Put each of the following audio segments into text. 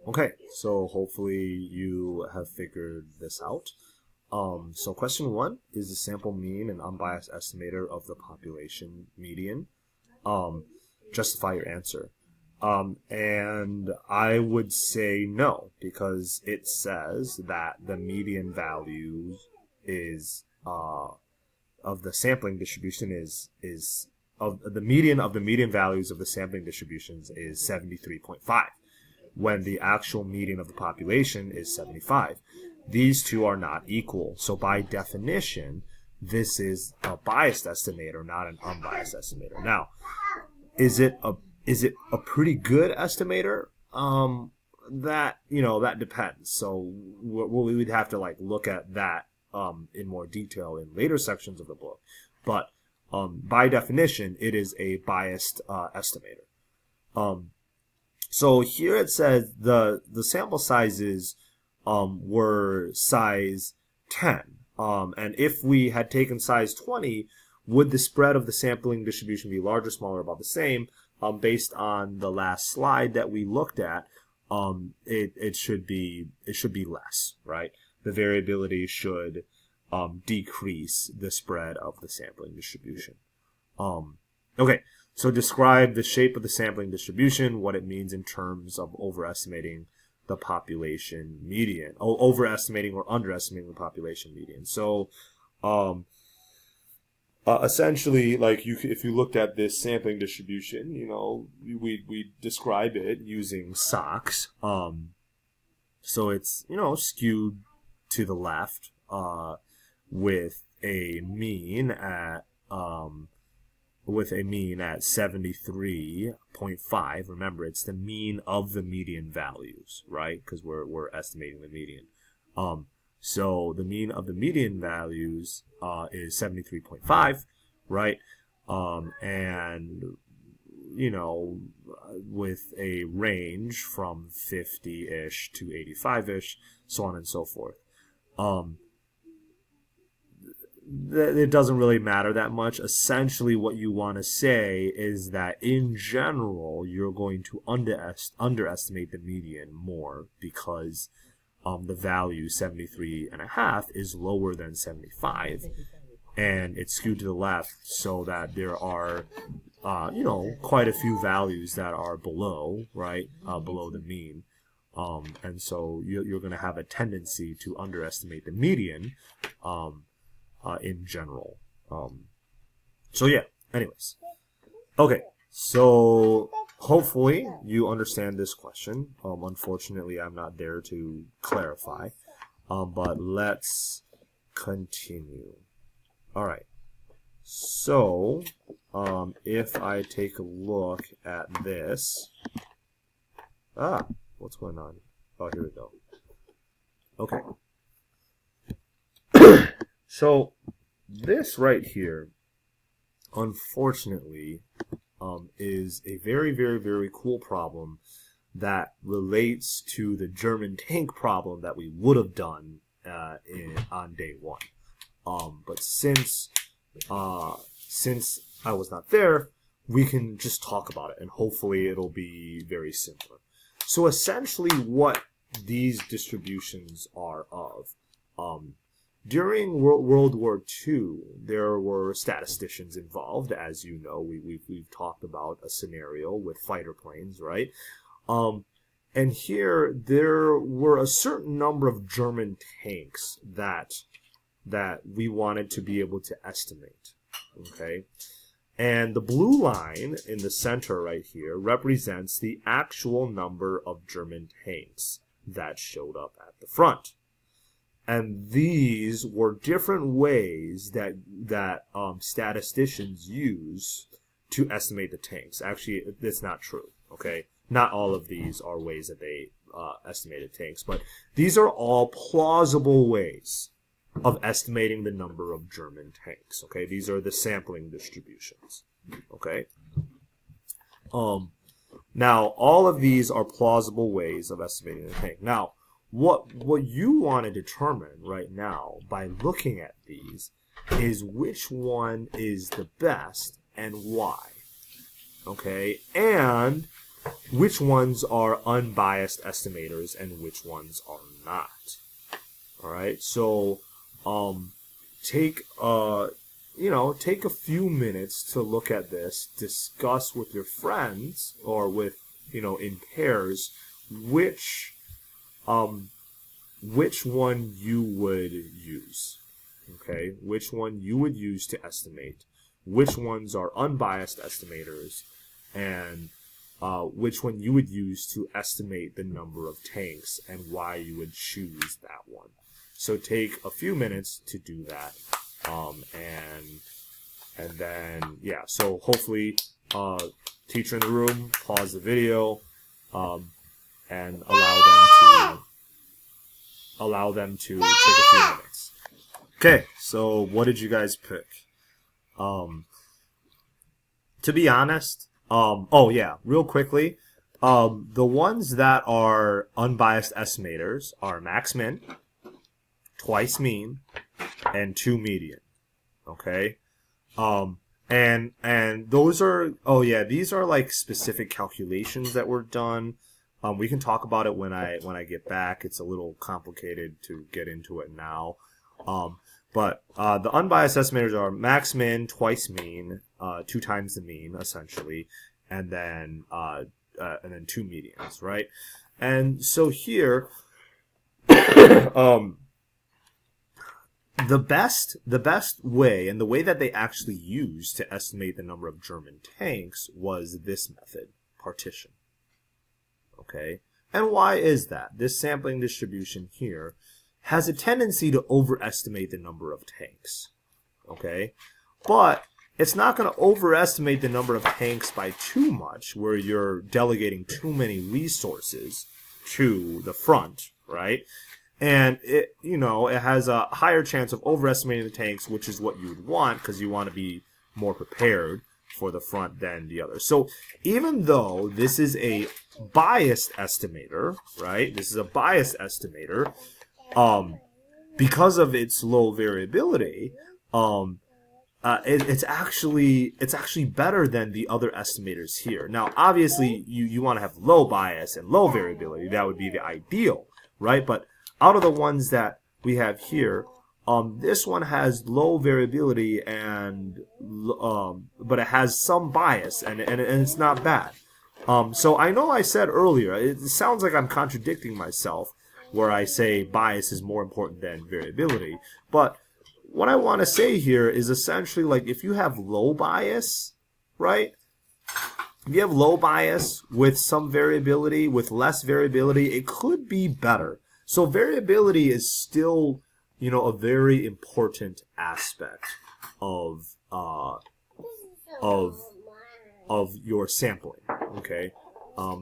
Okay, so hopefully you have figured this out. So question 1 is the sample mean an unbiased estimator of the population median? Justify your answer. And I would say no, because it says that the median value is of the sampling distribution is of the median values of the sampling distributions is 73.5, when the actual median of the population is 75. These two are not equal. So by definition, this is a biased estimator, not an unbiased estimator. Now, is it a pretty good estimator? That depends. So we would have to look at that in more detail in later sections of the book. But by definition, it is a biased estimator. So here it says the sample sizes were size 10. And if we had taken size 20, would the spread of the sampling distribution be larger, smaller, about the same? Based on the last slide that we looked at, it should be less, right? The variability should decrease the spread of the sampling distribution. Okay, so describe the shape of the sampling distribution, what it means in terms of overestimating the population median, overestimating or underestimating the population median. So, essentially, if you looked at this sampling distribution, we describe it using SOX. So it's skewed to the left, with a mean at 73.5. Remember, it's the mean of the median values, right? Because we're estimating the median. So the mean of the median values is 73.5, right? And with a range from 50-ish to 85-ish, so on and so forth. It doesn't really matter that much. Essentially, what you want to say is that in general, you're going to underestimate the median more, because the value 73.5 is lower than 75, and it's skewed to the left, so that there are quite a few values that are below, right, below the mean. And so you're going to have a tendency to underestimate the median in general. So yeah, anyways. Okay, so hopefully you understand this question. Unfortunately, I'm not there to clarify. But let's continue. Alright. So, if I take a look at this. What's going on? Oh, here we go. Okay. So, this right here, unfortunately, is a very, very, very cool problem that relates to the German tank problem that we would have done on day 1. But since I was not there, we can just talk about it, and hopefully it'll be very similar. So essentially what these distributions are of, during World War II, there were statisticians involved. As you know, we've talked about a scenario with fighter planes, right? And here there were a certain number of German tanks that we wanted to be able to estimate, okay? And the blue line in the center right here represents the actual number of German tanks that showed up at the front. And these were different ways that statisticians use to estimate the tanks. Actually, that's not true, okay? Not all of these are ways that they estimated tanks, but these are all plausible ways of estimating the number of German tanks, okay? These are the sampling distributions, okay? Now, all of these are plausible ways of estimating the tank. Now, what you want to determine right now by looking at these is which one is the best and why, okay? And which ones are unbiased estimators and which ones are not. All right, so take take a few minutes to look at this, discuss with your friends or with in pairs which one you would use. Okay, which one you would use to estimate, which ones are unbiased estimators, and which one you would use to estimate the number of tanks and why you would choose that one. So take a few minutes to do that, and then yeah. So hopefully, teacher in the room, pause the video, and allow them to take a few minutes. Okay, so what did you guys pick? To be honest, oh yeah, real quickly, the ones that are unbiased estimators are max min, twice mean, and 2 median. Okay, and those are, oh yeah, these are like specific calculations that were done. We can talk about it when I get back. It's a little complicated to get into it now. But the unbiased estimators are max min, twice mean, 2 times the mean essentially, and then 2 medians, right? And so here, the best way, and the way that they actually used to estimate the number of German tanks, was this method, partition. Okay, and why is that? This sampling distribution here has a tendency to overestimate the number of tanks. Okay, but it's not going to overestimate the number of tanks by too much, where you're delegating too many resources to the front, right? And it has a higher chance of overestimating the tanks, which is what you would want, because you want to be more prepared for the front than the other. So even though this is a biased estimator, right? This is a biased estimator, because of its low variability, it's actually better than the other estimators here. Now, obviously, you want to have low bias and low variability. That would be the ideal, right? But out of the ones that we have here, this one has low variability and but it has some bias, and it's not bad. So I know I said earlier, it sounds like I'm contradicting myself where I say bias is more important than variability, but what I want to say here is essentially, like, if you have low bias, right? If you have low bias with some variability, with less variability, it could be better. So variability is still, a very important aspect of your sampling. Okay.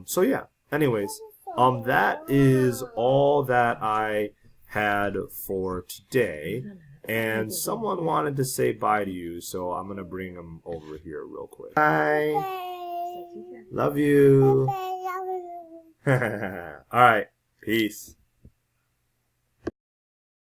So yeah. Anyways, that is all that I had for today. And someone wanted to say bye to you, so I'm gonna bring them over here real quick. Bye. Love you. All right. Peace.